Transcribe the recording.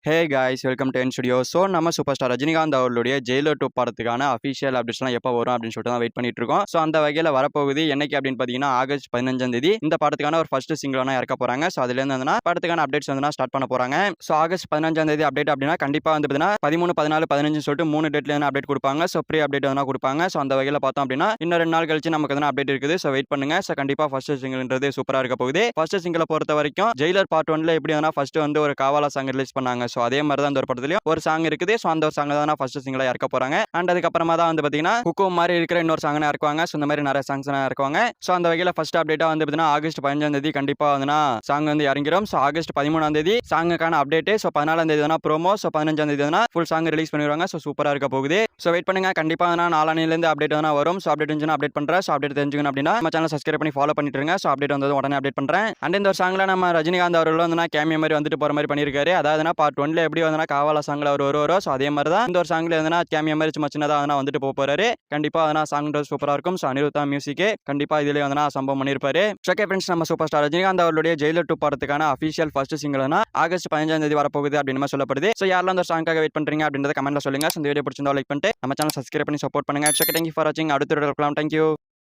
Hey guys welcome to N studio. So நம்ம super star Rajinikanth அவர்களுடைய Jailer 2 படத்துக்கான official அப்டேட்ஸ்லாம் எப்போ வரும் அப்படின்னு சொல்லிட்டு தான் வெயிட் பண்ணிட்டு இருக்கோம். ஸோ அந்த வகையில் வரப்போகுது என்னைக்கு அப்படின்னு பார்த்தீங்கன்னா ஆகஸ்ட் 15ஆம் தேதி இந்த படத்துக்கான ஒரு ஃபர்ஸ்ட் சிங்கிள் இறக்க போறாங்க. ஸோ அதுலேருந்து வந்து படத்துக்கான அப்டேட்ஸ் வந்து ஸ்டார்ட் பண்ண போறாங்க. ஸோ ஆகஸ்ட் 15ஆம் தேதி அப்டேட் அப்படின்னா கண்டிப்பாக வந்து பார்த்தீங்கன்னா 13, 14, 15 சொல்லிட்டு 3 டேட்ல அப்டேட் கொடுப்பாங்க. ஸோ ப்ரீ அப்டேட் வந்து கொடுப்பாங்க. ஸோ அந்த வகையில் பார்த்தோம் அப்படின்னா இன்னும் 2 நாள் கழிச்சு நமக்கு வந்து அப்டேட் இருக்குது. ஸோ வெயிட் பண்ணுங்க. ஸோ கண்டிப்பாக ஃபர்ஸ்ட் சிங்கிள்ன்றது சூப்பராக இருக்க போகுது. ஃபர்ஸ்ட் சிங்கிளை பொறுத்த வரைக்கும் ஜெயிலர் பார்ட் 1ல எப்படி வந்து ஃபர்ஸ்ட் வந்து ஒரு காவாலா சாங் ரிலீஸ் பண்ணாங்க. ஸோ அதே மாதிரி தான் அந்த ஒரு படத்துலயும் ஒரு சாங் இருக்குது. ஸோ அந்த ஒரு சாங் தான் ஃபர்ஸ்ட் சிங்கிளா இறக்க போறாங்க. அண்ட் அதுக்கப்புறமா தான் வந்து பாத்தீங்கன்னா ஹுக்கும் மாதிரி இருக்கிற இன்னொரு சாங் இறக்குவாங்க. ஸோ இந்த மாதிரி நிறைய சாங்ஸ் இறக்குவாங்க. ஸோ அந்த வகையில ஃபர்ஸ்ட் அப்டேட்டா வந்து பாத்தீங்கன்னா ஆகஸ்ட் 15ஆம் தேதி கண்டிப்பா வந்து சாங் வந்து இறங்கிடும். ஸோ ஆகஸ்ட் 13ஆம் தேதி சாங்குக்கான அப்டேட். ஸோ 14ஆம் தேதி ப்ரோமோ. ஸோ 15ஆம் தேதி ஃபுல் சாங் ரிலீஸ் பண்ணிடுவாங்க. ஸோ சூப்பரா இருக்க போகுது. ஸோ வெயிட் பண்ணுங்க. கண்டிப்பா நாளானில இருந்து அப்டேட் வரும். ஸோ அப்டேட் இருந்துச்சுன்னா அப்டேட் பண்றேன். ஸோ அப்டேட் தெரிஞ்சுக்கணும் அப்படின்னா நம்ம சேனல் சப்ஸ்கிரைப் பண்ணி ஃபாலோ பண்ணிட்டு இருங்க. ஸோ அப்டேட் வந்தது உடனே அப்டேட் பண்றேன். அண்ட் இந்த ஒரு சாங்ல நம்ம ரஜினிகாந்த் அவர்கள் வந்து கேமியோ மாதிரி வந்துட்டு போற மாதிரி பண்ணிருக்காரு. அதாவது பார்ட் 1ல எப்படி வந்து காவாலா சாங்ல அவர் வருவாரோ ஸோ அதே மாதிரி தான் இந்த ஒரு சாங்ல எதனா கேமியோ மாதிரி சும்மா சின்னதாக வந்துட்டு போறாரு. கண்டிப்பா சாங் சூப்பரா இருக்கும். ஸோ அனிருத்தா மியூசிக் கண்டிப்பா இதுல சம்பவம் பண்ணிருப்பாரு. ஓகே ஃப்ரெண்ட்ஸ், நம்ம சூப்பர் ஸ்டார் ரஜினிகாந்த் அவருடைய ஜெயிலர் 2 படத்துக்கான அஃபிஷியல் ஃபர்ஸ்ட் சிங்கிள்னா ஆகஸ்ட் 15ஆம் தேதி வரப்போகுது அப்படின்னு சொல்லப்படுது. ஸோ யாரெல்லாம் அந்த சாங்காக வெயிட் பண்றீங்க அப்படின்றத கமெண்ட்ல சொல்லுங்க. இந்த வீடியோ பிடிச்சிருந்தா லைக் பண்ணிட்டு நம்ம சேனல் சப்ஸ்கிரைப் பண்ணி சப்போர்ட் பண்ணுங்க. தேங்க்யூ ஃபார் வாட்சிங். அடுத்த வீடியோ பார்க்கலாம். தேங்க்யூ.